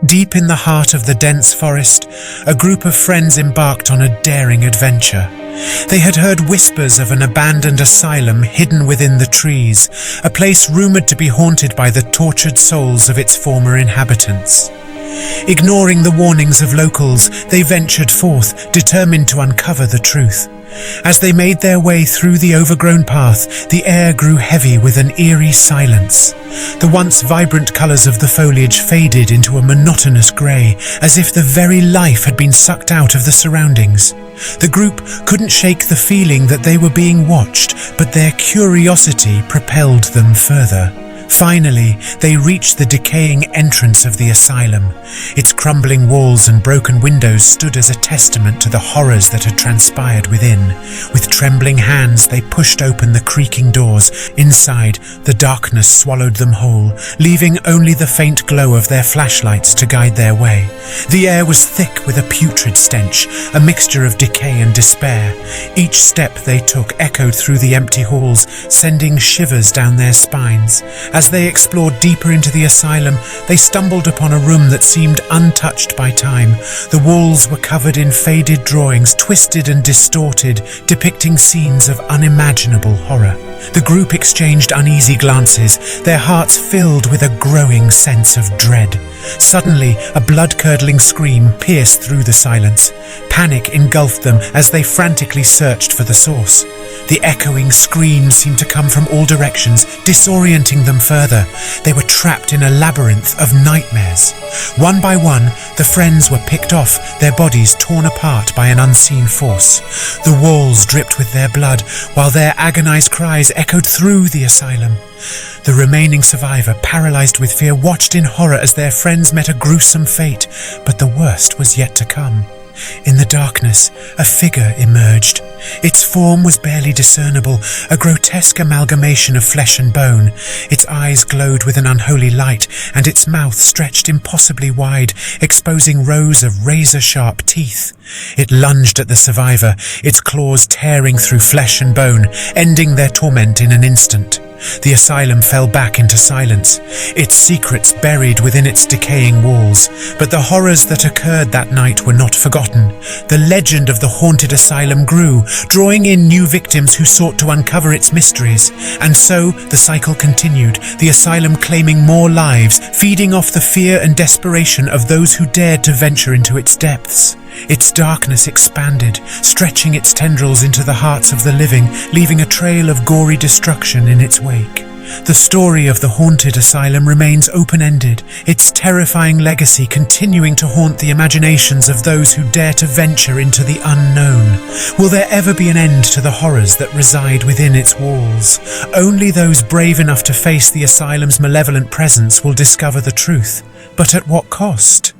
Deep in the heart of the dense forest, a group of friends embarked on a daring adventure. They had heard whispers of an abandoned asylum hidden within the trees, a place rumored to be haunted by the tortured souls of its former inhabitants. Ignoring the warnings of locals, they ventured forth, determined to uncover the truth. As they made their way through the overgrown path, the air grew heavy with an eerie silence. The once vibrant colours of the foliage faded into a monotonous grey, as if the very life had been sucked out of the surroundings. The group couldn't shake the feeling that they were being watched, but their curiosity propelled them further. Finally, they reached the decaying entrance of the asylum. Its crumbling walls and broken windows stood as a testament to the horrors that had transpired within. With trembling hands, they pushed open the creaking doors. Inside, the darkness swallowed them whole, leaving only the faint glow of their flashlights to guide their way. The air was thick with a putrid stench, a mixture of decay and despair. Each step they took echoed through the empty halls, sending shivers down their spines. As they explored deeper into the asylum, they stumbled upon a room that seemed untouched by time. The walls were covered in faded drawings, twisted and distorted, depicting scenes of unimaginable horror. The group exchanged uneasy glances, their hearts filled with a growing sense of dread. Suddenly, a blood-curdling scream pierced through the silence. Panic engulfed them as they frantically searched for the source. The echoing screams seemed to come from all directions, disorienting them further. They were trapped in a labyrinth of nightmares. One by one, the friends were picked off, their bodies torn apart by an unseen force. The walls dripped with their blood, while their agonized cries echoed through the asylum. The remaining survivor, paralyzed with fear, watched in horror as their friends met a gruesome fate, but the worst was yet to come. In the darkness, a figure emerged. Its form was barely discernible, a grotesque amalgamation of flesh and bone. Its eyes glowed with an unholy light, and its mouth stretched impossibly wide, exposing rows of razor-sharp teeth. It lunged at the survivor, its claws tearing through flesh and bone, ending their torment in an instant. The asylum fell back into silence, its secrets buried within its decaying walls. But the horrors that occurred that night were not forgotten. The legend of the haunted asylum grew, drawing in new victims who sought to uncover its mysteries. And so the cycle continued, the asylum claiming more lives, feeding off the fear and desperation of those who dared to venture into its depths. Its darkness expanded, stretching its tendrils into the hearts of the living, leaving a trail of gory destruction in its wake. The story of the haunted asylum remains open-ended, its terrifying legacy continuing to haunt the imaginations of those who dare to venture into the unknown. Will there ever be an end to the horrors that reside within its walls? Only those brave enough to face the asylum's malevolent presence will discover the truth. But at what cost?